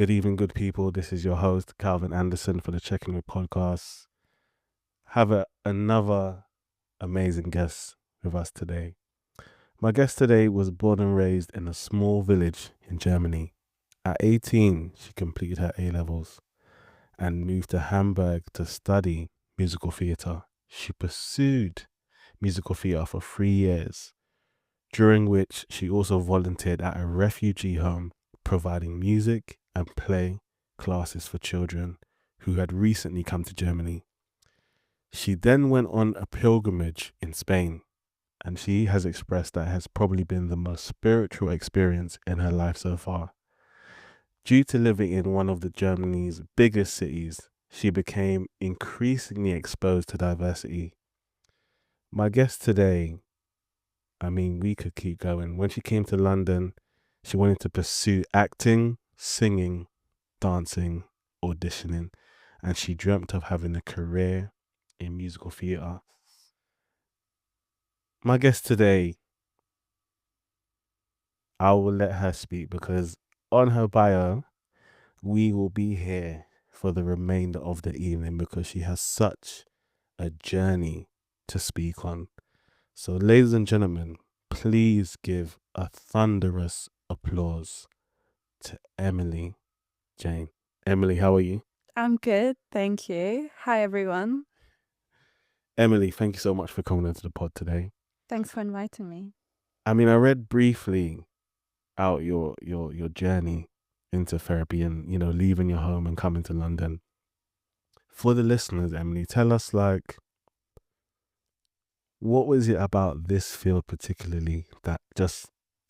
Good evening, good people. This is your host, Calvin Anderson, for the Checking With podcast. Have another amazing guest with us today. My guest today was born and raised in a small village in Germany. At 18, she completed her A-levels and moved to Hamburg to study musical theatre. She pursued musical theatre for 3 years, during which she also volunteered at a refugee home, providing music and play classes for children who had recently come to Germany. She then went on a pilgrimage in Spain, and she has expressed that has probably been the most spiritual experience in her life so far. Due to living in one of Germany's biggest cities, she became increasingly exposed to diversity. My guest today, we could keep going. When she came to London, she wanted to pursue acting, singing, dancing, auditioning, and she dreamt of having a career in musical theatre. My guest today, I will let her speak because on her bio, we will be here for the remainder of the evening because she has such a journey to speak on. So, ladies and gentlemen, please give a thunderous applause to Emily Jane. Emily, how are you? I'm good, thank you. Hi, everyone. Emily, thank you so much for coming into the pod today. Thanks for inviting me. I read briefly out your journey into therapy and, leaving your home and coming to London. For the listeners, Emily, tell us, what was it about this field particularly that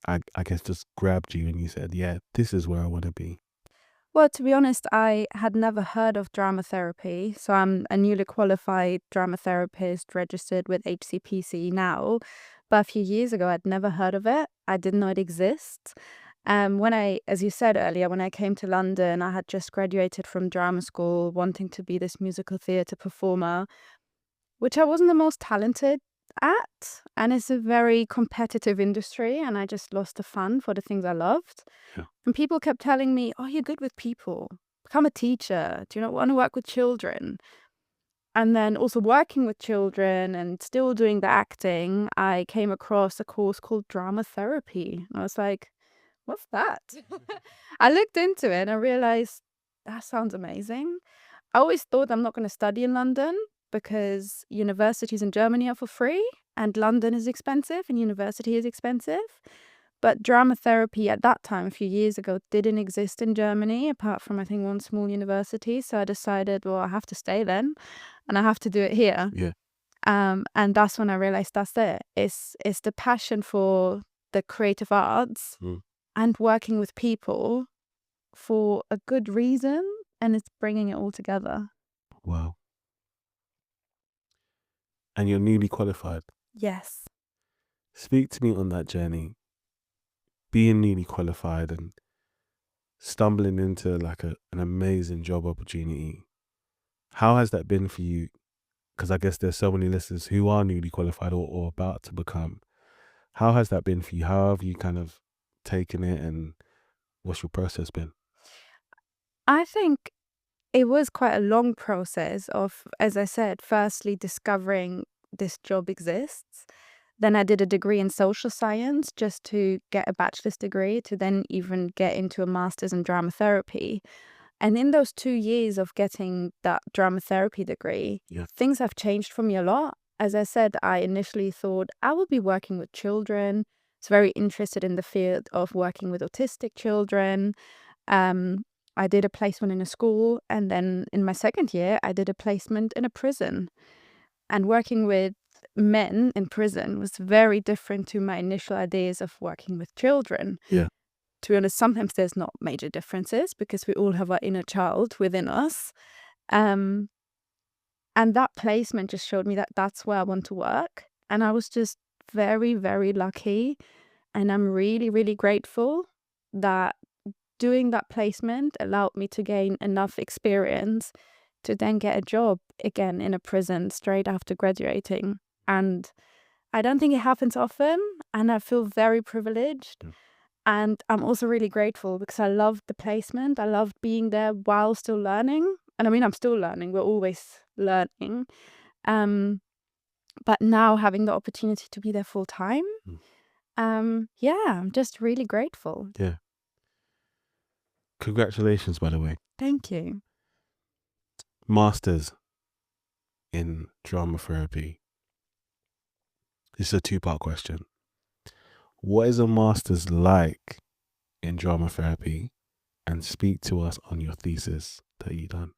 I guess just grabbed you and you said, yeah, this is where I want to be? Well, to be honest, I had never heard of drama therapy. So I'm a newly qualified drama therapist registered with HCPC now. But a few years ago, I'd never heard of it. I didn't know it exists. As you said earlier, when I came to London, I had just graduated from drama school, wanting to be this musical theatre performer, which I wasn't the most talented at. And it's a very competitive industry, and I just lost the fun for the things I loved. Yeah. And people kept telling me, oh, you're good with people. Become a teacher. Do you not want to work with children? And then also working with children and still doing the acting, I came across a course called Dramatherapy. And I was like, what's that? I looked into it and I realized that sounds amazing. I always thought I'm not going to study in London because universities in Germany are for free and London is expensive and university is expensive. But drama therapy at that time, a few years ago, didn't exist in Germany, apart from, I think, one small university. So I decided, well, I have to stay then and I have to do it here. Yeah. And that's when I realized that's it. It's the passion for the creative arts and working with people for a good reason, and it's bringing it all together. Wow. And you're newly qualified. Yes. Speak to me on that journey, being newly qualified and stumbling into an amazing job opportunity. How has that been for you? Because I guess there's so many listeners who are newly qualified or about to become. How has that been for you? How have you kind of taken it, and what's your process been? I think it was quite a long process of, as I said, firstly discovering this job exists. Then I did a degree in social science just to get a bachelor's degree to then even get into a master's in drama therapy. And in those 2 years of getting that drama therapy degree, things have changed for me a lot. As I said, I initially thought I would be working with children. I was very interested in the field of working with autistic children. I did a placement in a school, and then in my second year, I did a placement in a prison. And working with men in prison was very different to my initial ideas of working with children. Yeah. To be honest, sometimes there's not major differences because we all have our inner child within us. And that placement just showed me that that's where I want to work. And I was just very, very lucky. And I'm really, really grateful that doing that placement allowed me to gain enough experience to then get a job again in a prison straight after graduating. And I don't think it happens often, and I feel very privileged. And I'm also really grateful because I loved the placement. I loved being there while still learning. And I mean, I'm still learning. We're always learning. But now having the opportunity to be there full time, yeah, I'm just really grateful. Yeah. Congratulations, by the way. Thank you. Masters in drama therapy. This is a two-part question. What is a master's like in drama therapy? And speak to us on your thesis that you done.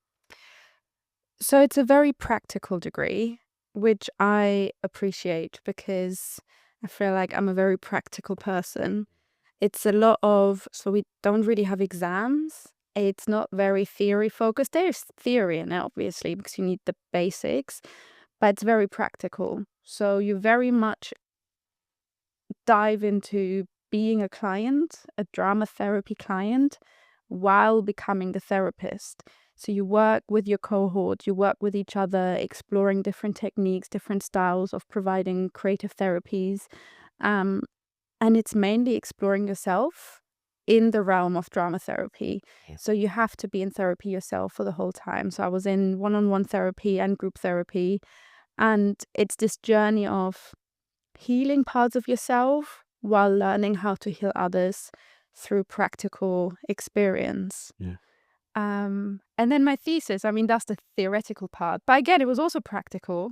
So it's a very practical degree, which I appreciate because I feel like I'm a very practical person. It's a lot of, so we don't really have exams. It's not very theory focused. There's theory in it, obviously, because you need the basics, but it's very practical. So you very much dive into being a client, a drama therapy client, while becoming the therapist. So you work with your cohort, you work with each other, exploring different techniques, different styles of providing creative therapies. And it's mainly exploring yourself in the realm of drama therapy. Yeah. So you have to be in therapy yourself for the whole time. So I was in one-on-one therapy and group therapy. And it's this journey of healing parts of yourself while learning how to heal others through practical experience. Yeah. And then my thesis, I mean, that's the theoretical part. But again, it was also practical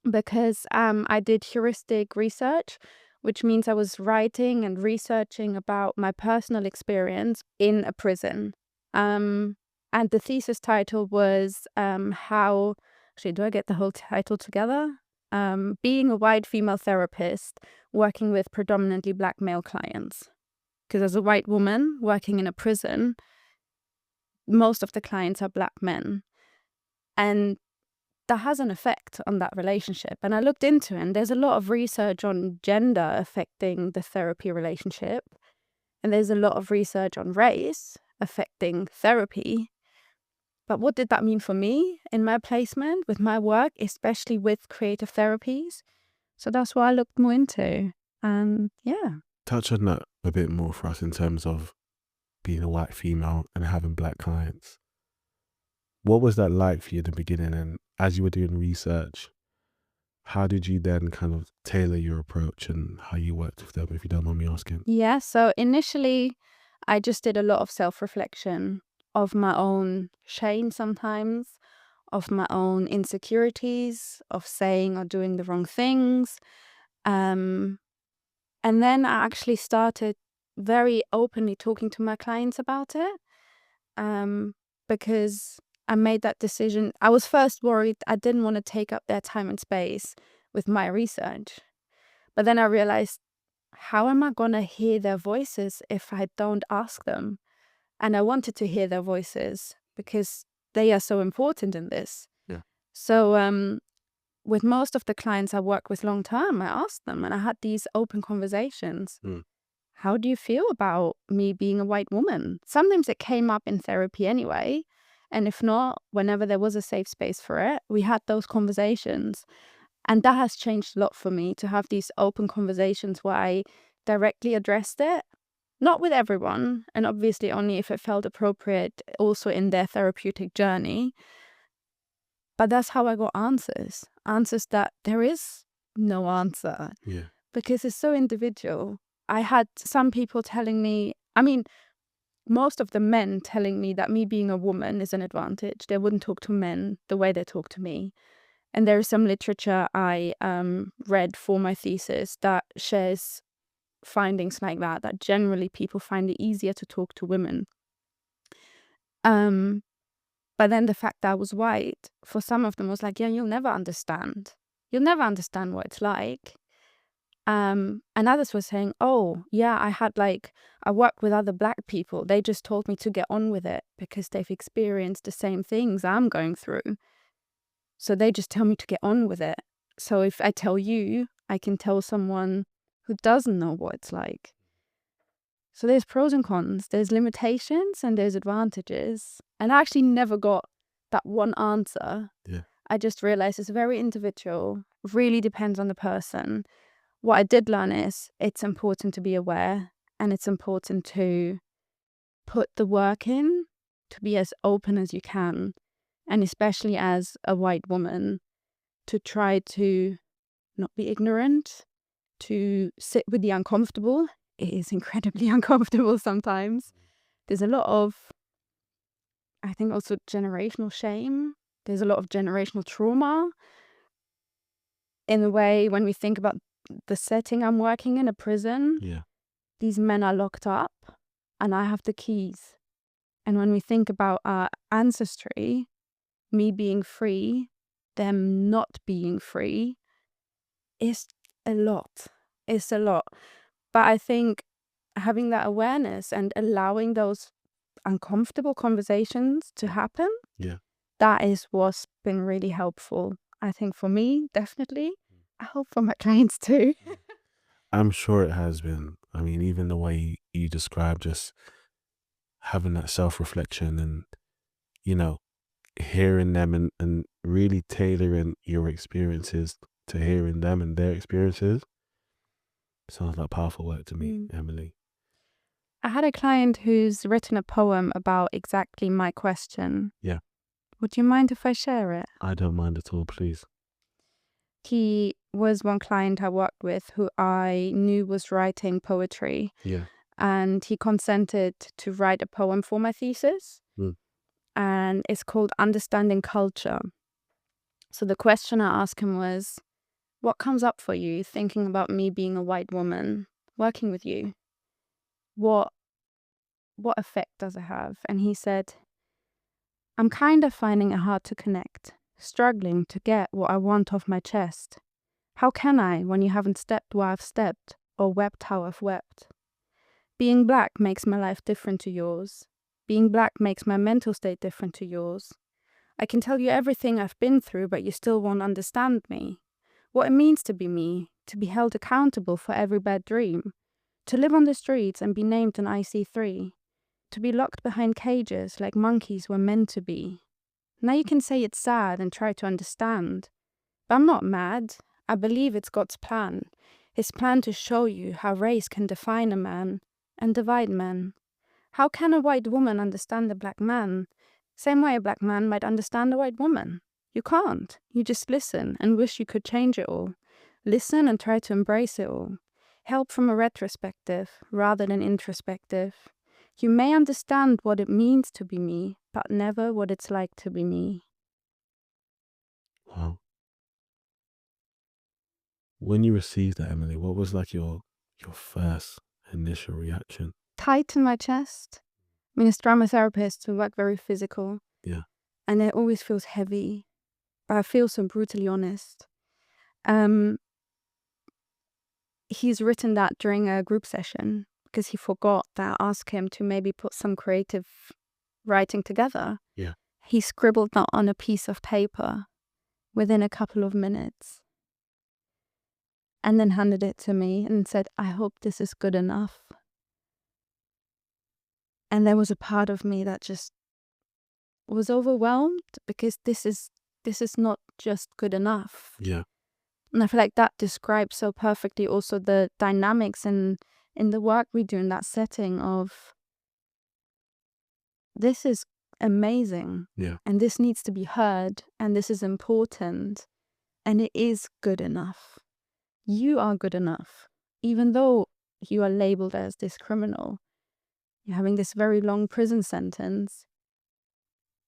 because I did heuristic research, which means I was writing and researching about my personal experience in a prison. And the thesis title was how, actually, do I get the whole title together? Being a white female therapist working with predominantly Black male clients. Because as a white woman working in a prison, most of the clients are Black men. And that has an effect on that relationship. And I looked into it, and there's a lot of research on gender affecting the therapy relationship. And there's a lot of research on race affecting therapy. But what did that mean for me in my placement with my work, especially with creative therapies? So that's what I looked more into. And yeah. Touch on that a bit more for us in terms of being a white female and having Black clients. What was that like for you in the beginning? And as you were doing research, how did you then kind of tailor your approach and how you worked with them, if you don't mind me asking? Yeah, so initially I just did a lot of self-reflection of my own shame sometimes, of my own insecurities, of saying or doing the wrong things. And then I actually started very openly talking to my clients about it because I made that decision. I was first worried I didn't want to take up their time and space with my research. But then I realized, how am I going to hear their voices if I don't ask them? And I wanted to hear their voices because they are so important in this. Yeah. So with most of the clients I work with long term, I asked them and I had these open conversations. How do you feel about me being a white woman? Sometimes it came up in therapy anyway. And if not, whenever there was a safe space for it, we had those conversations. And that has changed a lot for me to have these open conversations where I directly addressed it. Not with everyone, and obviously only if it felt appropriate also in their therapeutic journey. But that's how I got answers. Answers that there is no answer. Yeah. Because it's so individual. I had some people telling me, I mean, most of the men telling me that me being a woman is an advantage. They wouldn't talk to men the way they talk to me. And there is some literature I read for my thesis that shares findings like that generally people find it easier to talk to women. But then the fact that I was white, for some of them was like, yeah, you'll never understand. You'll never understand what it's like. And others were saying, oh, yeah, I work with other Black people. They just told me to get on with it because they've experienced the same things I'm going through. So they just tell me to get on with it. So if I tell you, I can tell someone who doesn't know what it's like. So there's pros and cons, there's limitations and there's advantages. And I actually never got that one answer. Yeah. I just realized it's very individual, really depends on the person. What I did learn is it's important to be aware and it's important to put the work in, to be as open as you can, and especially as a white woman, to try to not be ignorant, to sit with the uncomfortable. It is incredibly uncomfortable sometimes. There's a lot of, I think, also generational shame. There's a lot of generational trauma. In a way, when we think about the setting I'm working in, a prison, Yeah. these men are locked up and I have the keys. And when we think about our ancestry, me being free, them not being free, it's a lot. It's a lot. But I think having that awareness and allowing those uncomfortable conversations to happen, Yeah. that is what's been really helpful. I think for me, definitely. I hope for my clients too. I'm sure it has been. I mean, even the way you describe just having that self-reflection and, you know, hearing them and really tailoring your experiences to hearing them and their experiences sounds like powerful work to me, Emily. I had a client who's written a poem about exactly my question. Yeah. Would you mind if I share it? I don't mind at all, please. He was one client I worked with who I knew was writing poetry. Yeah. And he consented to write a poem for my thesis. And it's called Understanding Culture. So the question I asked him was, what comes up for you thinking about me being a white woman working with you? What effect does it have? And he said, I'm kind of finding it hard to connect, struggling to get what I want off my chest. How can I when you haven't stepped where I've stepped or wept how I've wept? Being black makes my life different to yours. Being black makes my mental state different to yours. I can tell you everything I've been through, but you still won't understand me. What it means to be me, to be held accountable for every bad dream, to live on the streets and be named an IC3, to be locked behind cages like monkeys were meant to be. Now you can say it's sad and try to understand. But I'm not mad. I believe it's God's plan. His plan to show you how race can define a man and divide men. How can a white woman understand a black man? Same way a black man might understand a white woman. You can't. You just listen and wish you could change it all. Listen and try to embrace it all. Help from a retrospective rather than introspective. You may understand what it means to be me, but never what it's like to be me. Wow. When you received that, Emily, what was like your first initial reaction? Tight in my chest. I mean, as drama therapists, we work very physical. Yeah. And it always feels heavy. But I feel so brutally honest. He's written that during a group session because he forgot that I asked him to maybe put some creative writing together. Yeah. He scribbled that on a piece of paper within a couple of minutes and then handed it to me and said, I hope this is good enough. And there was a part of me that just was overwhelmed because this is not just good enough. Yeah. And I feel like that describes so perfectly also the dynamics in the work we do in that setting of this is amazing. Yeah. And this needs to be heard and this is important and it is good enough. You are good enough. Even though you are labeled as this criminal, you're having this very long prison sentence.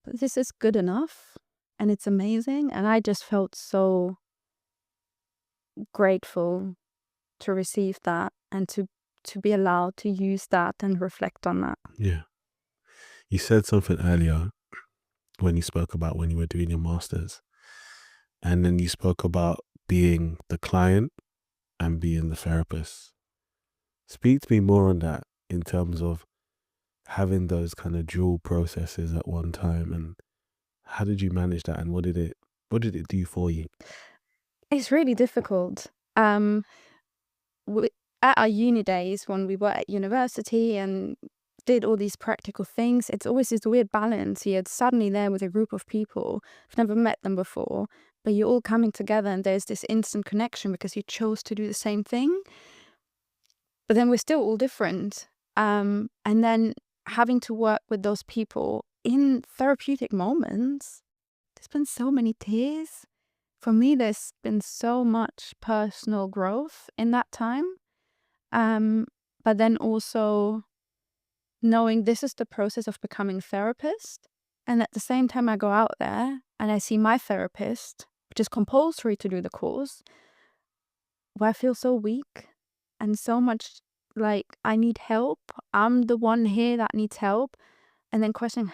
But this is good enough and it's amazing. And I just felt so grateful to receive that and to be allowed to use that and reflect on that. Yeah. You said something earlier when you spoke about when you were doing your master's, and then you spoke about being the client and being the therapist. Speak to me more on that in terms of having those kind of dual processes at one time, and how did you manage that, and what did it do for you? It's really difficult. At our uni days, when we were at university and did all these practical things, it's always this weird balance. You're suddenly there with a group of people, I've never met them before, but you're all coming together and there's this instant connection because you chose to do the same thing. But then we're still all different. And then having to work with those people in therapeutic moments, there's been so many tears. For me, there's been so much personal growth in that time. But then also knowing this is the process of becoming a therapist. And at the same time, I go out there and I see my therapist, which is compulsory to do the course, where I feel so weak and so much like I need help. I'm the one here that needs help. And then questioning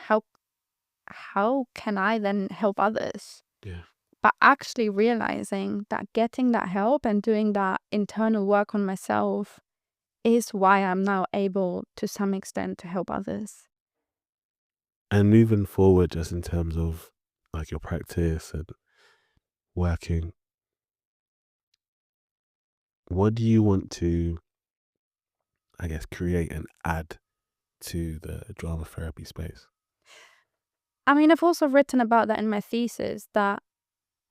how can I then help others? Yeah. But actually realizing that getting that help and doing that internal work on myself is why I'm now able to some extent to help others. And moving forward, just in terms of like your practice and working, what do you want to, I guess, create and add to the drama therapy space? I mean, I've also written about that in my thesis, that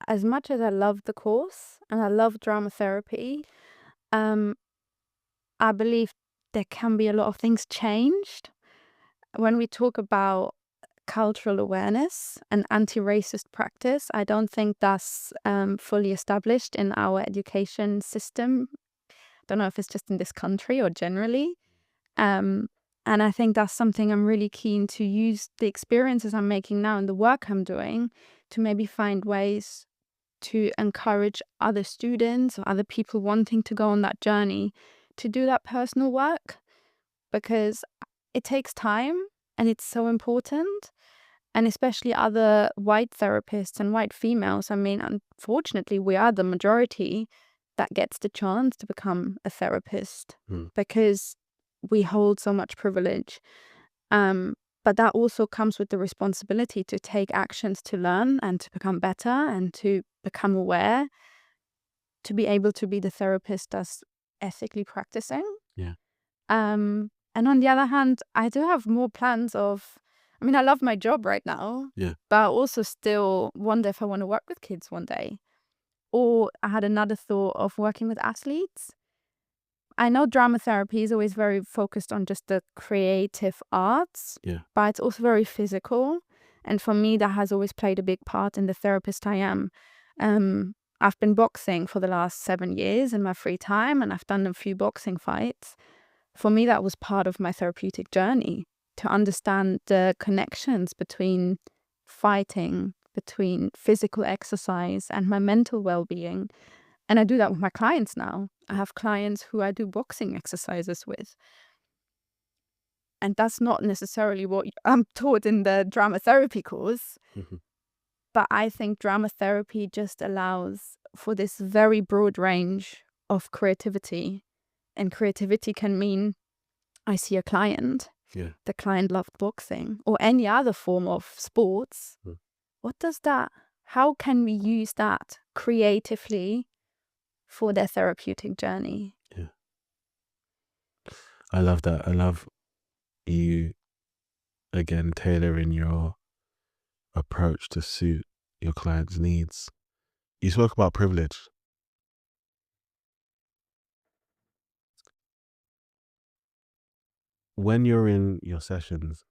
as much as I love the course and I love drama therapy, I believe there can be a lot of things changed. When we talk about cultural awareness and anti-racist practice, I don't think that's fully established in our education system. Don't know if it's just in this country or generally. And I think that's something I'm really keen to use the experiences I'm making now and the work I'm doing to maybe find ways to encourage other students or other people wanting to go on that journey to do that personal work, because it takes time and it's so important. And especially other white therapists and white females. I mean, unfortunately, we are the majority that gets the chance to become a therapist because we hold so much privilege. But that also comes with the responsibility to take actions to learn and to become better and to become aware, to be able to be the therapist that's ethically practicing. Yeah. And on the other hand, I do have more plans of, I mean, I love my job right now, Yeah. but I also still wonder if I want to work with kids one day. Or I had another thought of working with athletes. I know drama therapy is always very focused on just the creative arts, Yeah. but it's also very physical. And for me, that has always played a big part in the therapist I am. I've been boxing for the last 7 years in my free time, and I've done a few boxing fights. For me, that was part of my therapeutic journey, to understand the connections between fighting, between physical exercise and my mental well-being. And I do that with my clients now. I have clients who I do boxing exercises with. And that's not necessarily what I'm taught in the drama therapy course. But I think drama therapy just allows for this very broad range of creativity. And creativity can mean I see a client, Yeah. the client loved boxing or any other form of sports. What does that, how can we use that creatively for their therapeutic journey? Yeah. I love that. I love you, again, tailoring your approach to suit your client's needs. You spoke about privilege. When you're in your sessions,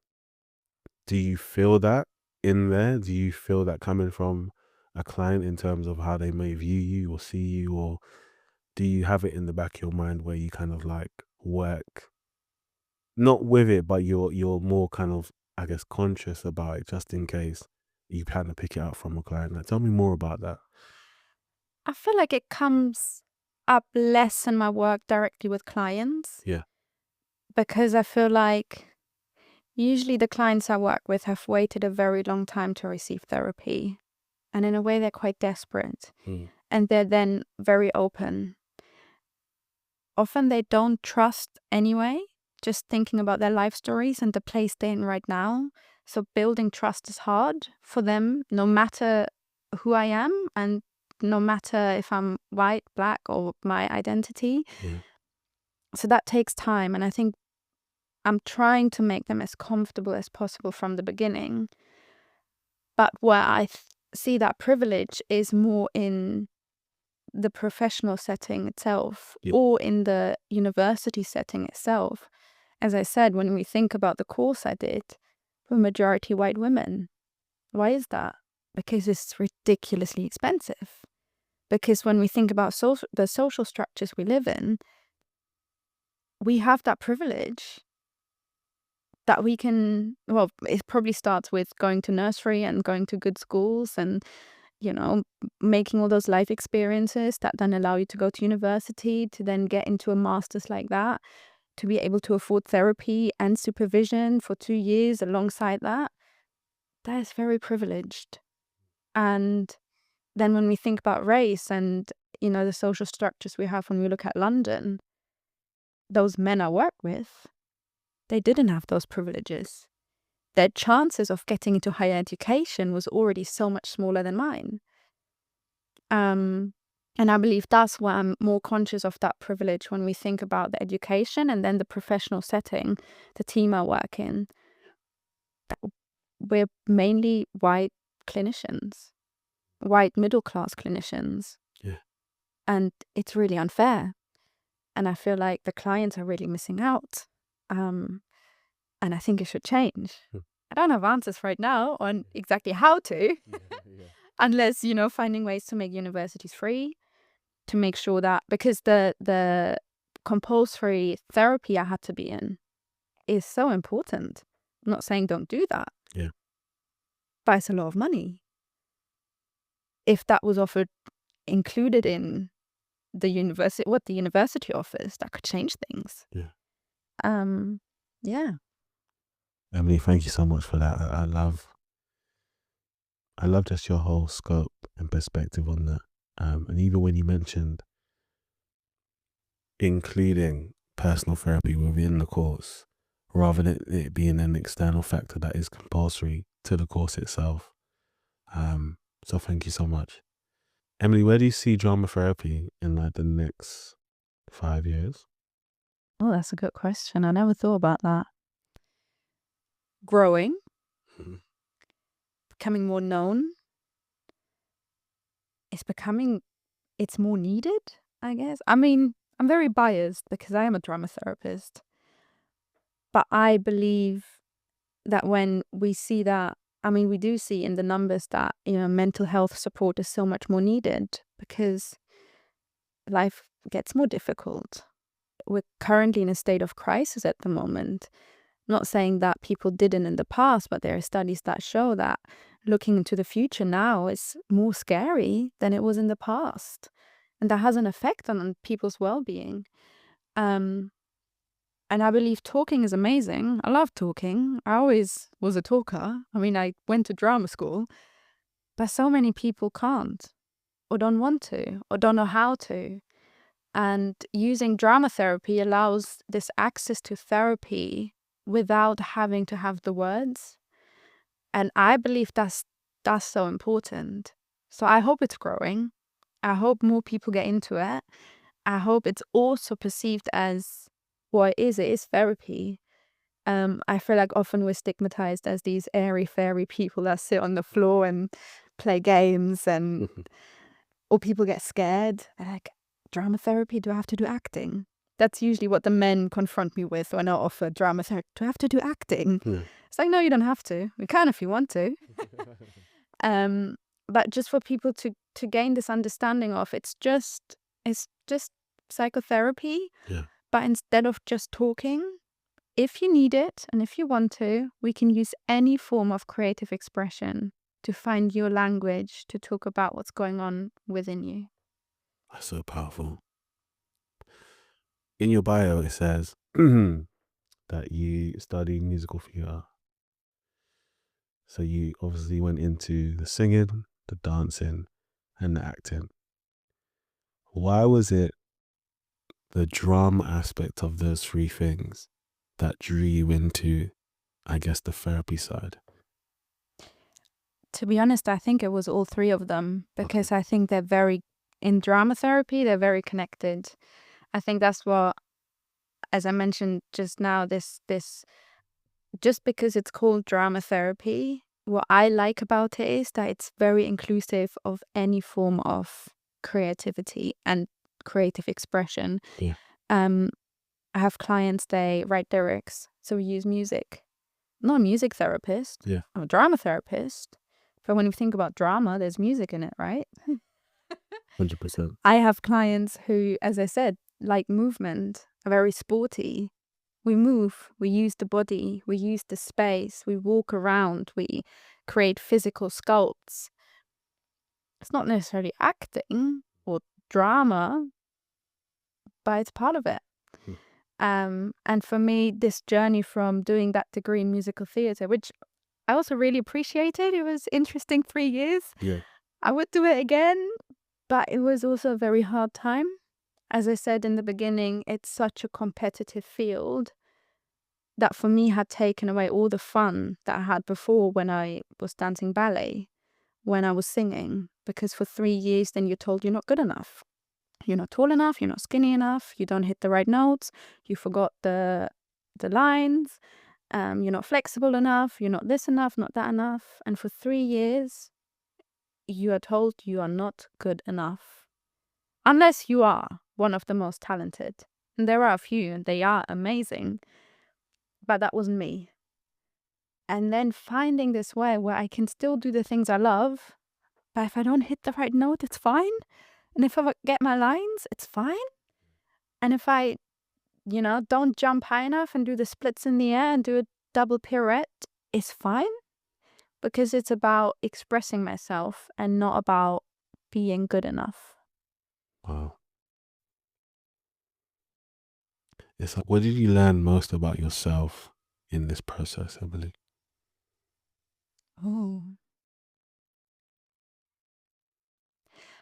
do you feel that in there? Do you feel that coming from a client in terms of how they may view you or see you, or do you have it in the back of your mind where you kind of like work not with it, but you're more kind of, I guess, conscious about it just in case you kind of pick it up from a client? Like, tell me more about that. I feel like it comes up less in my work directly with clients. Yeah. Because I feel like usually the clients I work with have waited a very long time to receive therapy. And in a way, they're quite desperate. And they're then very open. Often they don't trust anyway, just thinking about their life stories and the place they're in right now. So building trust is hard for them, no matter who I am and no matter if I'm white, black, or my identity. Yeah. So that takes time. And I think I'm trying to make them as comfortable as possible from the beginning. But where I see that privilege is more in the professional setting itself Yep. or in the university setting itself, as I said, when we think about the course I did, we're majority white women. Why is that? Because it's ridiculously expensive. Because when we think about the social structures we live in, we have that privilege that we can, well, it probably starts with going to nursery and going to good schools and, you know, making all those life experiences that then allow you to go to university, to then get into a master's like that, to be able to afford therapy and supervision for 2 years alongside that. That is very privileged. And then when we think about race and, you know, the social structures we have when we look at London, those men I work with, they didn't have those privileges. Their chances of getting into higher education was already so much smaller than mine. And I believe that's why I'm more conscious of that privilege when we think about the education and then the professional setting, the team I work in. We're mainly white clinicians, white middle-class clinicians. Yeah. And it's really unfair. And I feel like the clients are really missing out. And I think it should change. I don't have answers right now on exactly how to, unless, you know, finding ways to make universities free, to make sure that, because the compulsory therapy I had to be in is so important. I'm not saying don't do that. Yeah. But it's a lot of money. If that was offered, included in the university, what the university offers, that could change things. Yeah. Yeah. Emily, thank you so much for that. I love just your whole scope and perspective on that. And even when you mentioned including personal therapy within the course, rather than it being an external factor that is compulsory to the course itself. So thank you so much. Emily, where do you see drama therapy in like the next 5 years? Oh, that's a good question. I never thought about that. Growing, becoming more known. It's more needed, I guess. I mean, I'm very biased because I am a drama therapist. But I believe that when we see that, I mean, we do see in the numbers that, you know, mental health support is so much more needed because life gets more difficult. We're currently in a state of crisis at the moment. Not saying that people didn't in the past, but there are studies that show that looking into the future now is more scary than it was in the past. And that has an effect on people's well-being. And I believe talking is amazing. I love talking. I always was a talker. I mean, I went to drama school, but so many people can't or don't want to or don't know how to. And using drama therapy allows this access to therapy without having to have the words. And I believe that's so important. So I hope it's growing. I hope more people get into it. I hope it's also perceived as what it is therapy. I feel like often we're stigmatized as these airy-fairy people that sit on the floor and play games and or people get scared. They're like, drama therapy, do I have to do acting? That's usually what the men confront me with when I offer drama therapy. Do I have to do acting? Yeah. It's like, no, you don't have to. You can if you want to. But just for people to gain this understanding of it's just psychotherapy. Yeah. But instead of just talking, if you need it and if you want to, we can use any form of creative expression to find your language to talk about what's going on within you. That's so powerful. In your bio, it says that you study musical theatre. So you obviously went into the singing, the dancing, and the acting. Why was it the drama aspect of those three things that drew you into, I guess, the therapy side? To be honest, I think it was all three of them because I think in drama therapy, they're very connected. I think that's what, as I mentioned just now, this just because it's called drama therapy, what I like about it is that it's very inclusive of any form of creativity and creative expression. Yeah. I have clients, they write lyrics, so we use music. I'm not a music therapist. Yeah. I'm a drama therapist. But when you think about drama, there's music in it, right? 100%. I have clients who, as I said, like movement, are very sporty. We move, we use the body, we use the space, we walk around, we create physical sculpts. It's not necessarily acting or drama, but it's part of it. And for me, this journey from doing that degree in musical theatre, which I also really appreciated, it was interesting 3 years. Yeah. I would do it again, but it was also a very hard time. As I said in the beginning, it's such a competitive field that for me had taken away all the fun that I had before when I was dancing ballet, when I was singing, because for 3 years then you're told you're not good enough. You're not tall enough, you're not skinny enough, you don't hit the right notes, you forgot the lines, you're not flexible enough, you're not this enough, not that enough. And for 3 years, you are told you are not good enough. Unless you are one of the most talented. And there are a few, and they are amazing. But that wasn't me. And then finding this way where I can still do the things I love, but if I don't hit the right note, it's fine. And if I get my lines, it's fine. And if I, don't jump high enough and do the splits in the air and do a double pirouette, it's fine. Because it's about expressing myself and not about being good enough. Wow. It's like, what did you learn most about yourself in this process, Emily? Oh.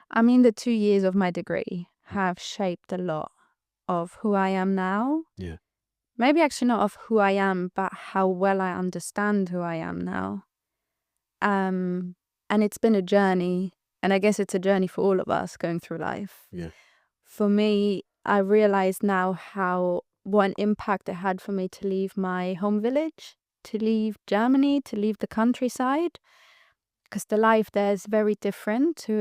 I mean, the 2 years of my degree have shaped a lot of who I am now. Yeah. Maybe actually not of who I am, but how well I understand who I am now. And it's been a journey, and I guess it's a journey for all of us going through life. Yeah. For me, I realize now what an impact it had for me to leave my home village, to leave Germany, to leave the countryside, because the life there is very different to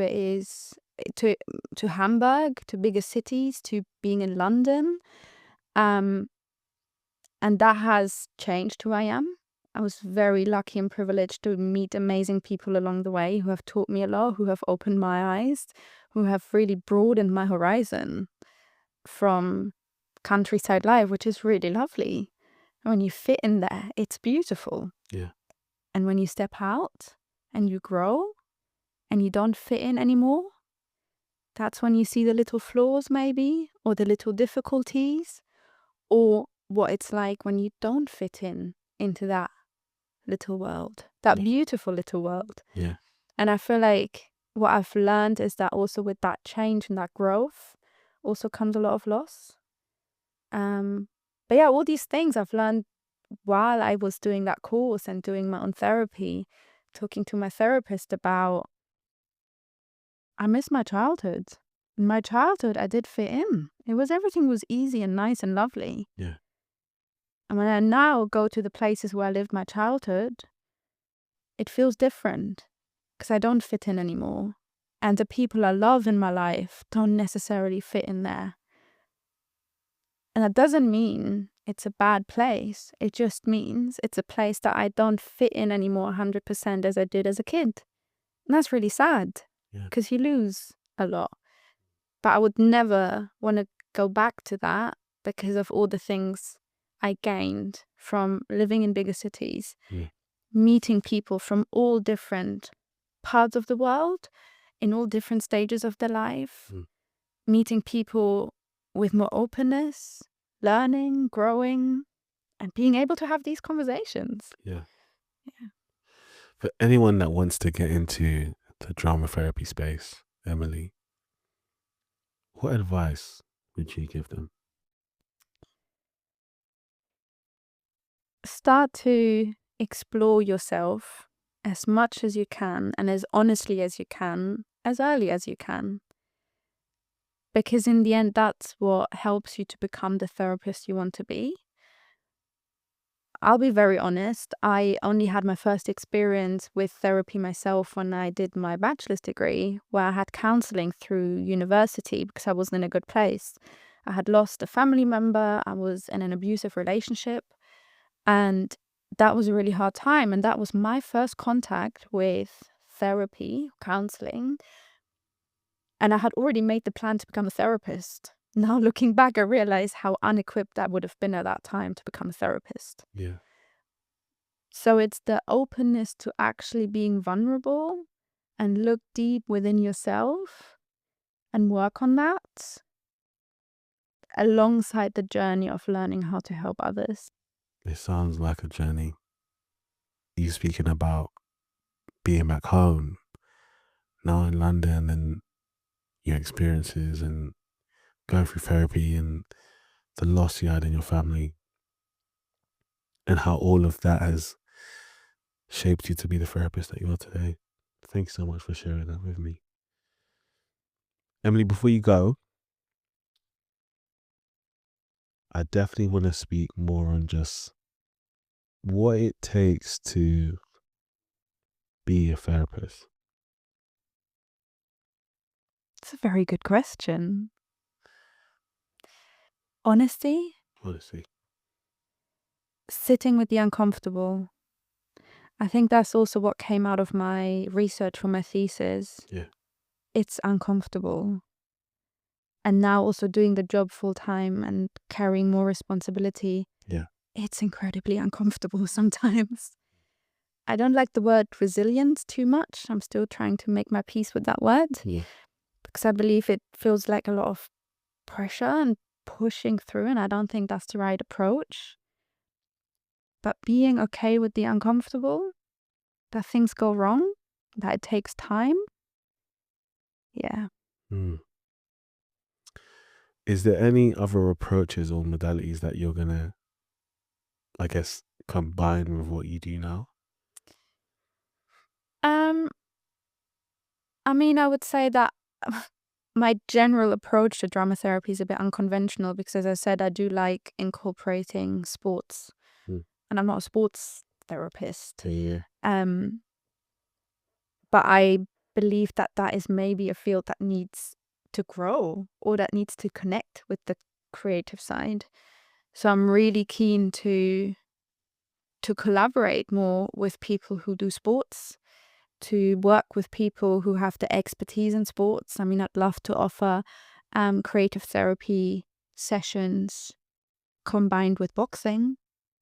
Hamburg, to bigger cities, to being in London. And that has changed who I am. I was very lucky and privileged to meet amazing people along the way who have taught me a lot, who have opened my eyes, who have really broadened my horizon from countryside life, which is really lovely. And when you fit in there, it's beautiful. Yeah. And when you step out and you grow and you don't fit in anymore, that's when you see the little flaws maybe, or the little difficulties, or what it's like when you don't fit into that little world, that beautiful little world. Yeah. And I feel like what I've learned is that also with that change and that growth also comes a lot of loss. But yeah, all these things I've learned while I was doing that course and doing my own therapy, talking to my therapist about, I miss my childhood. In my childhood, I did fit in. Everything was easy and nice and lovely. Yeah. And when I now go to the places where I lived my childhood, it feels different because I don't fit in anymore. And the people I love in my life don't necessarily fit in there. And that doesn't mean it's a bad place. It just means it's a place that I don't fit in anymore 100% as I did as a kid. And that's really sad because you lose a lot. But I would never want to go back to that because of all the things I gained from living in bigger cities, meeting people from all different parts of the world, in all different stages of their life, meeting people with more openness, learning, growing, and being able to have these conversations. Yeah. For anyone that wants to get into the drama therapy space, Emily, what advice would you give them? Start to explore yourself as much as you can and as honestly as you can, as early as you can. Because in the end, that's what helps you to become the therapist you want to be. I'll be very honest. I only had my first experience with therapy myself when I did my bachelor's degree, where I had counseling through university because I wasn't in a good place. I had lost a family member. I was in an abusive relationship. And that was a really hard time. And that was my first contact with therapy, counseling. And I had already made the plan to become a therapist. Now, looking back, I realize how unequipped I would have been at that time to become a therapist. Yeah. So it's the openness to actually being vulnerable and look deep within yourself and work on that alongside the journey of learning how to help others. It sounds like a journey. You speaking about being back home, now in London, and your experiences and going through therapy and the loss you had in your family, and how all of that has shaped you to be the therapist that you are today. Thanks so much for sharing that with me. Emily, before you go, I definitely want to speak more on just what it takes to be a therapist. It's a very good question. Honesty, Honestly. sitting with the uncomfortable. I think that's also what came out of my research for my thesis. Yeah. It's uncomfortable. And now also doing the job full time and carrying more responsibility. Yeah. It's incredibly uncomfortable sometimes. I don't like the word resilience too much. I'm still trying to make my peace with that word. Yeah. Because I believe it feels like a lot of pressure and pushing through, and I don't think that's the right approach. But being okay with the uncomfortable, that things go wrong, that it takes time. Yeah. Mm. Is there any other approaches or modalities that you're going to, I guess, combine with what you do now? I mean, I would say that my general approach to drama therapy is a bit unconventional because, as I said, I do like incorporating sports. And I'm not a sports therapist. Yeah. But I believe that that is maybe a field that needs to grow or that needs to connect with the creative side. So I'm really keen to collaborate more with people who do sports, to work with people who have the expertise in sports. I mean, I'd love to offer creative therapy sessions combined with boxing,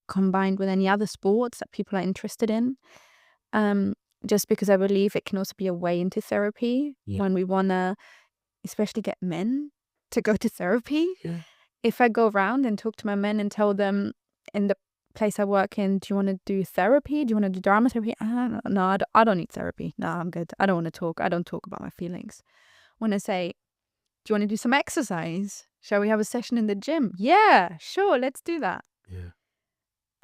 combined with any other sports that people are interested in. Just because I believe it can also be a way into therapy when we want to, especially get men to go to therapy. Yeah. If I go around and talk to my men and tell them in the place I work in, do you want to do therapy? Do you want to do drama therapy? No, I don't need therapy. No, I'm good. I don't want to talk. I don't talk about my feelings. When I say, do you want to do some exercise? Shall we have a session in the gym? Yeah, sure, let's do that. Yeah.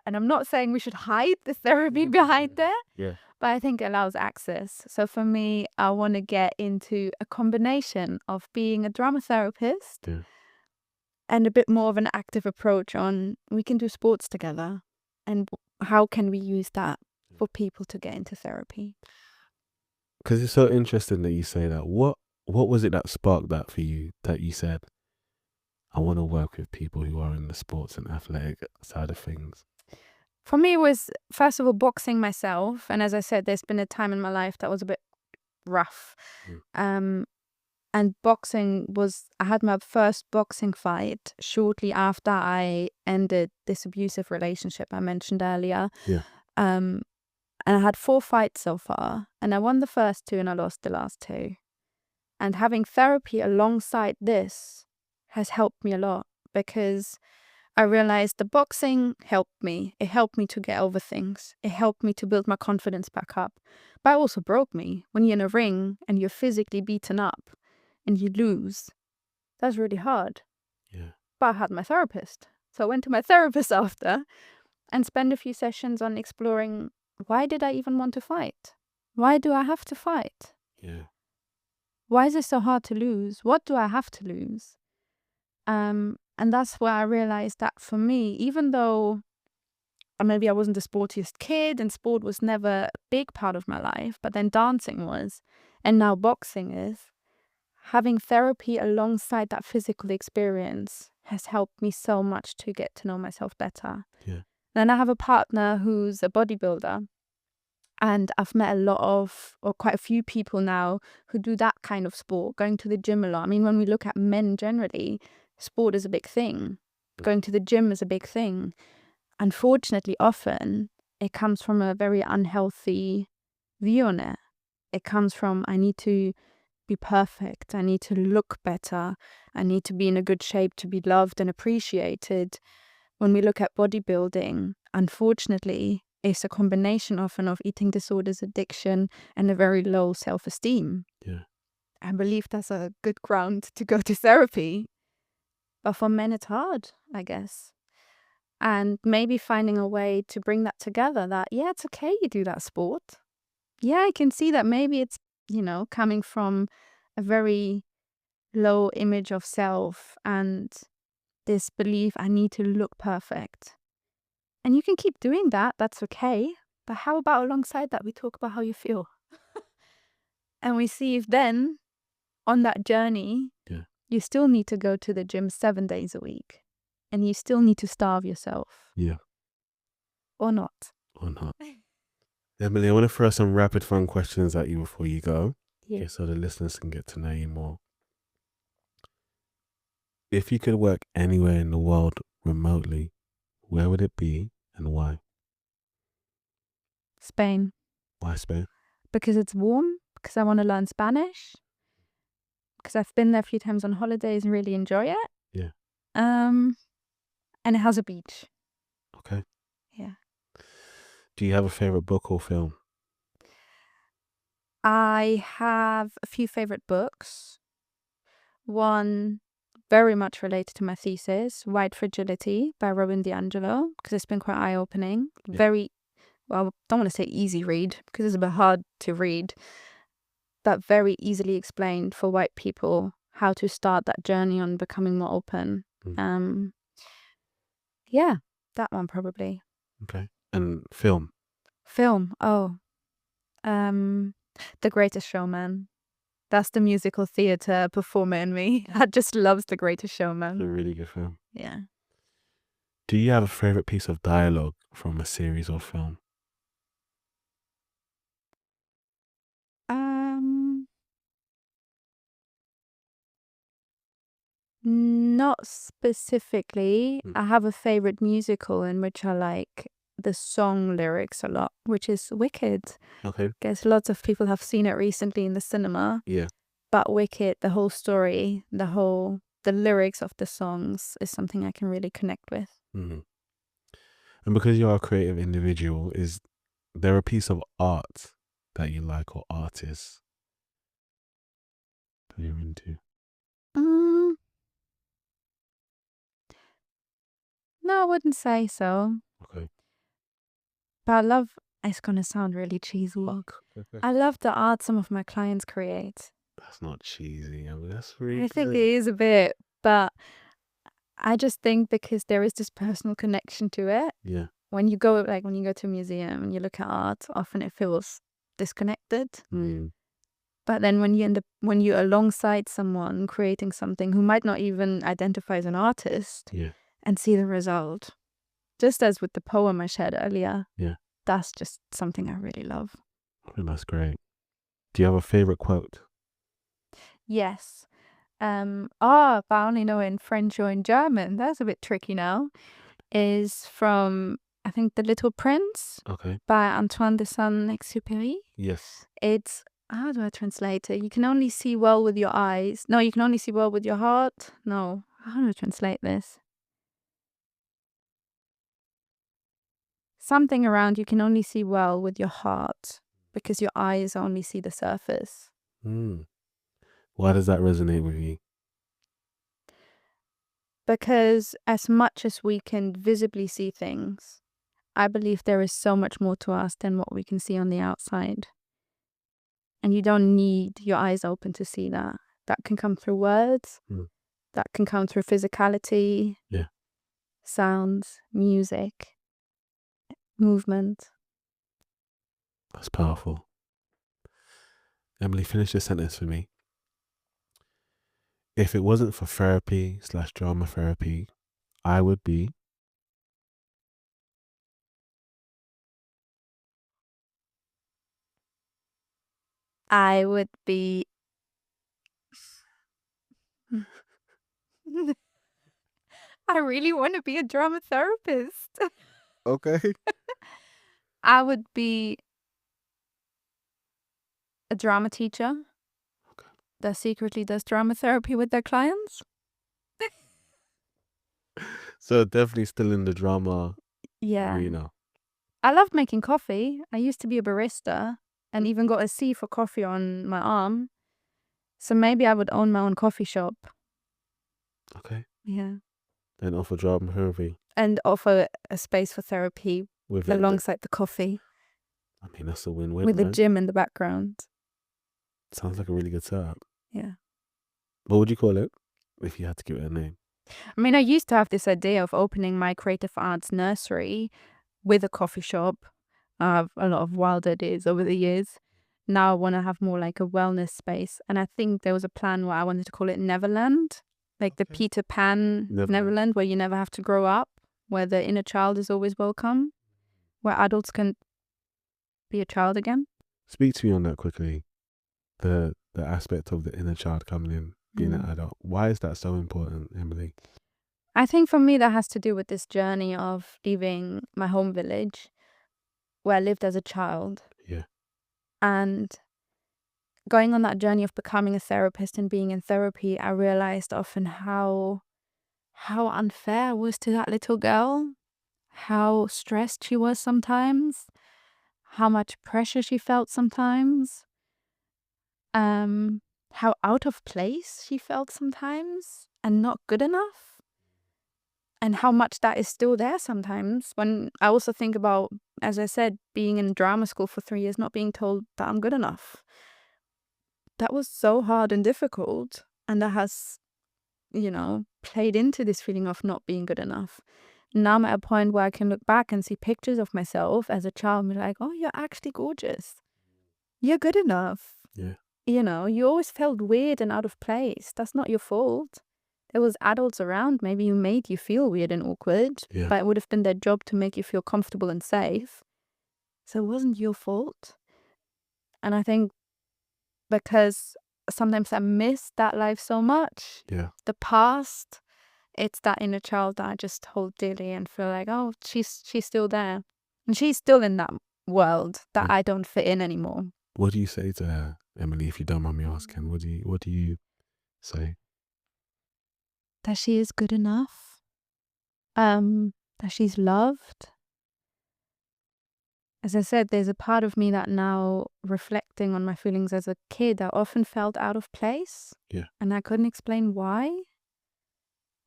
And I'm not saying we should hide the therapy behind there. Yeah. But I think it allows access. So for me, I want to get into a combination of being a drama therapist and a bit more of an active approach on we can do sports together and how can we use that for people to get into therapy. Because it's so interesting that you say that. What was it that sparked that for you, that you said, I want to work with people who are in the sports and athletic side of things? For me, it was, first of all, boxing myself. And as I said, there's been a time in my life that was a bit rough. And boxing was, I had my first boxing fight shortly after I ended this abusive relationship I mentioned earlier. Yeah. And I had 4 fights so far. And I won the first 2 and I lost the last 2. And having therapy alongside this has helped me a lot because I realized the boxing helped me. It helped me to get over things. It helped me to build my confidence back up. But it also broke me. When you're in a ring and you're physically beaten up and you lose, that's really hard. Yeah. But I had my therapist. So I went to my therapist after and spent a few sessions on exploring, why did I even want to fight? Why do I have to fight? Yeah. Why is it so hard to lose? What do I have to lose? And that's where I realized that for me, even though maybe I wasn't the sportiest kid, and sport was never a big part of my life, but then dancing was, and now boxing is. Having therapy alongside that physical experience has helped me so much to get to know myself better. Yeah. Then I have a partner who's a bodybuilder, and I've met quite a few people now who do that kind of sport, going to the gym a lot. I mean, when we look at men generally, sport is a big thing. Going to the gym is a big thing. Unfortunately, often it comes from a very unhealthy view on it. It comes from, I need to be perfect. I need to look better. I need to be in a good shape to be loved and appreciated. When we look at bodybuilding, unfortunately, it's a combination often of eating disorders, addiction, and a very low self-esteem. Yeah. I believe that's a good ground to go to therapy. But for men, it's hard, I guess. And maybe finding a way to bring that together, that, yeah, it's okay you do that sport. Yeah, I can see that maybe it's, coming from a very low image of self and this belief I need to look perfect. And you can keep doing that, that's okay. But how about alongside that, we talk about how you feel? And we see if then, on that journey, Yeah. you still need to go to the gym 7 days a week. And you still need to starve yourself. Yeah. Or not. Or not. Emily, I want to throw some rapid fun questions at you before you go. Yeah. Okay, so the listeners can get to know you more. If you could work anywhere in the world remotely, where would it be and why? Spain. Why Spain? Because it's warm, because I want to learn Spanish, because I've been there a few times on holidays and really enjoy it. Yeah. And it has a beach. Okay. Yeah. Do you have a favorite book or film? I have a few favorite books. One very much related to my thesis, White Fragility by Robin DiAngelo, because it's been quite eye-opening. Yeah. Very, well, I don't want to say easy read, because it's a bit hard to read, but very easily explained for white people how to start that journey on becoming more open. Yeah, that one probably. Okay. And film? Film, The Greatest Showman. That's the musical theatre performer in me. That just loves The Greatest It's a Showman. really good film. Yeah. Do you have a favorite piece of dialogue from a series or film? Not specifically. Mm. I have a favorite musical in which I like the song lyrics a lot, which is Wicked. Okay. Guess lots of people have seen it recently in the cinema. Yeah. But Wicked, the whole story, the lyrics of the songs is something I can really connect with. Mm-hmm. And because you're a creative individual, is there a piece of art that you like or artists that you're into? No, I wouldn't say so. Okay. But it's going to sound really cheesy. I love the art some of my clients create. That's not cheesy. I mean, that's really I think good. it is a bit, but I just think because there is this personal connection to it. Yeah. When you go to a museum and you look at art, often it feels disconnected. Mm. But then when you're alongside someone creating something who might not even identify as an artist, Yeah. and see the result, just as with the poem I shared earlier, Yeah. that's just something I really love. I think that's great. Do you have a favorite quote? Yes. But I only know in French or in German. That's a bit tricky now. Is from, I think, The Little Prince. Okay. By Antoine de Saint-Exupéry. Yes. It's, how do I translate it? You can only see well with your eyes. No, you can only see well with your heart. No, how do I translate this? Something around you can only see well with your heart because your eyes only see the surface. Why does that resonate with you? Because as much as we can visibly see things, I believe there is so much more to us than what we can see on the outside. And you don't need your eyes open to see that. That can come through words. That can come through physicality. Yeah. Sounds, music. movement. That's powerful. Emily, finish the sentence for me. If it wasn't for therapy/drama therapy, I would be. I would be. I really want to be a drama therapist. Okay. I would be a drama teacher that secretly does drama therapy with their clients. So definitely still in the drama Yeah. arena. I love making coffee. I used to be a barista and even got a C for coffee on my arm. So maybe I would own my own coffee shop. Okay. Yeah. Then offer drama therapy And offer a space for therapy with it. alongside the coffee I mean, that's a win-win, with the right? gym in the background. Sounds like a really good setup. Yeah. What would you call it if you had to give it a name? I mean, I used to have this idea of opening my creative arts nursery with a coffee shop. I have a lot of wild ideas over the years. Now I want to have more like a wellness space. And I think there was a plan where I wanted to call it Neverland, like the Peter Pan Neverland, where you never have to grow up, where the inner child is always welcome, where adults can be a child again. Speak to me on that quickly. The aspect of the inner child coming in, being an adult. Why is that so important, Emily? I think for me that has to do with this journey of leaving my home village where I lived as a child. Yeah. And going on that journey of becoming a therapist and being in therapy, I realized often how unfair it was to that little girl, how stressed she was sometimes, how much pressure she felt sometimes, how out of place she felt sometimes and not good enough, and how much that is still there sometimes. When I also think about, as I said, being in drama school for 3 years, not being told that I'm good enough. That was so hard and difficult, and that has, played into this feeling of not being good enough. Now I'm at a point where I can look back and see pictures of myself as a child and be like, oh, you're actually gorgeous. You're good enough. Yeah. You always felt weird and out of place. That's not your fault. There was adults around maybe who made you feel weird and awkward, Yeah. but it would have been their job to make you feel comfortable and safe. So it wasn't your fault. And I think because sometimes I miss that life so much. Yeah. The past, it's that inner child that I just hold dearly and feel like, oh, she's still there. And she's still in that world that I don't fit in anymore. What do you say to her, Emily, if you don't mind me asking? What do you say? That she is good enough. That she's loved. As I said, there's a part of me that now, reflecting on my feelings as a kid, I often felt out of place. Yeah. And I couldn't explain why.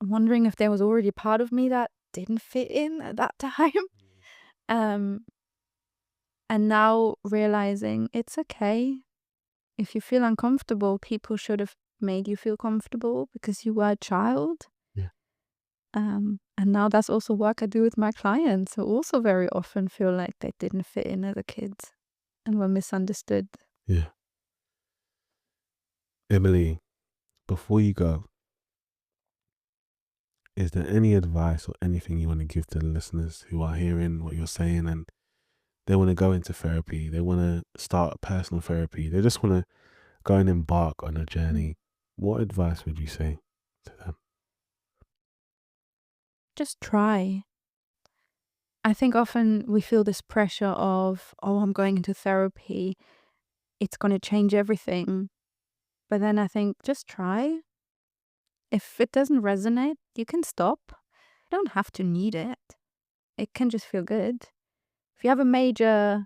I'm wondering if there was already a part of me that didn't fit in at that time. And now realizing it's okay. If you feel uncomfortable, people should have made you feel comfortable because you were a child. Yeah. And now that's also work I do with my clients who also very often feel like they didn't fit in as a kid and were misunderstood. Yeah. Emily, before you go, is there any advice or anything you want to give to the listeners who are hearing what you're saying and they want to go into therapy, they want to start personal therapy, they just want to go and embark on a journey? What advice would you say to them? Just try. I think often we feel this pressure of, oh, I'm going into therapy. It's going to change everything. But then I think just try. If it doesn't resonate, you can stop. You don't have to need it. It can just feel good. If you have a major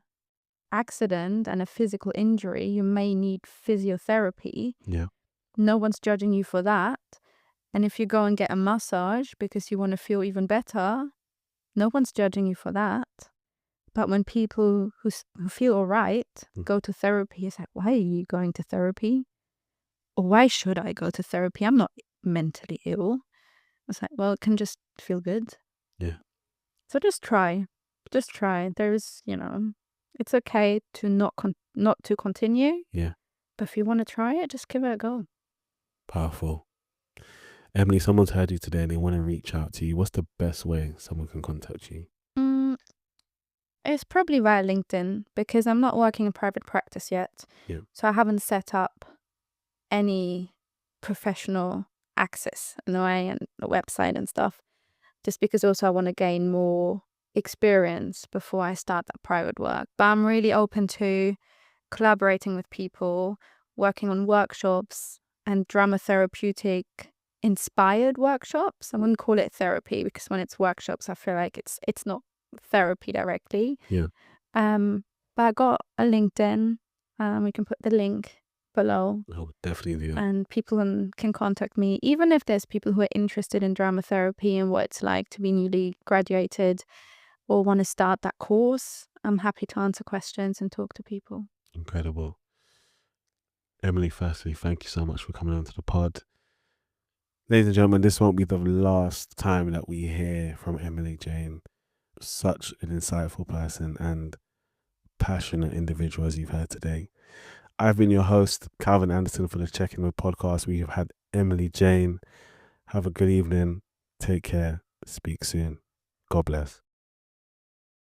accident and a physical injury, you may need physiotherapy. Yeah. No one's judging you for that. And if you go and get a massage because you want to feel even better, no one's judging you for that. But when people who feel all right go to therapy, it's like, why are you going to therapy? Or why should I go to therapy? I'm not mentally ill. It's like, well, it can just feel good. Yeah. So just try. just try. There's, it's okay to not to continue. Yeah. But if you want to try it, just give it a go. Powerful. Emily, someone's heard you today and they want to reach out to you. What's the best way someone can contact you? It's probably via LinkedIn because I'm not working in private practice yet. Yeah. So I haven't set up any professional access in a way and a website and stuff. Just because also I want to gain more experience before I start that private work. But I'm really open to collaborating with people, working on workshops and drama therapeutic inspired workshops. I wouldn't call it therapy because when it's workshops, I feel like it's not therapy directly. Yeah. But I got a LinkedIn. We can put the link below. Oh, definitely do that. And people can contact me, even if there's people who are interested in drama therapy and what it's like to be newly graduated or want to start that course. I'm happy to answer questions and talk to people. Incredible. Emily, firstly, thank you so much for coming onto the pod. Ladies and gentlemen, this won't be the last time that we hear from Emily Jane. Such an insightful person and passionate individual as you've heard today. I've been your host, Calvin Anderson, for the Check-In With podcast. We have had Emily Jane. Have a good evening. Take care. Speak soon. God bless.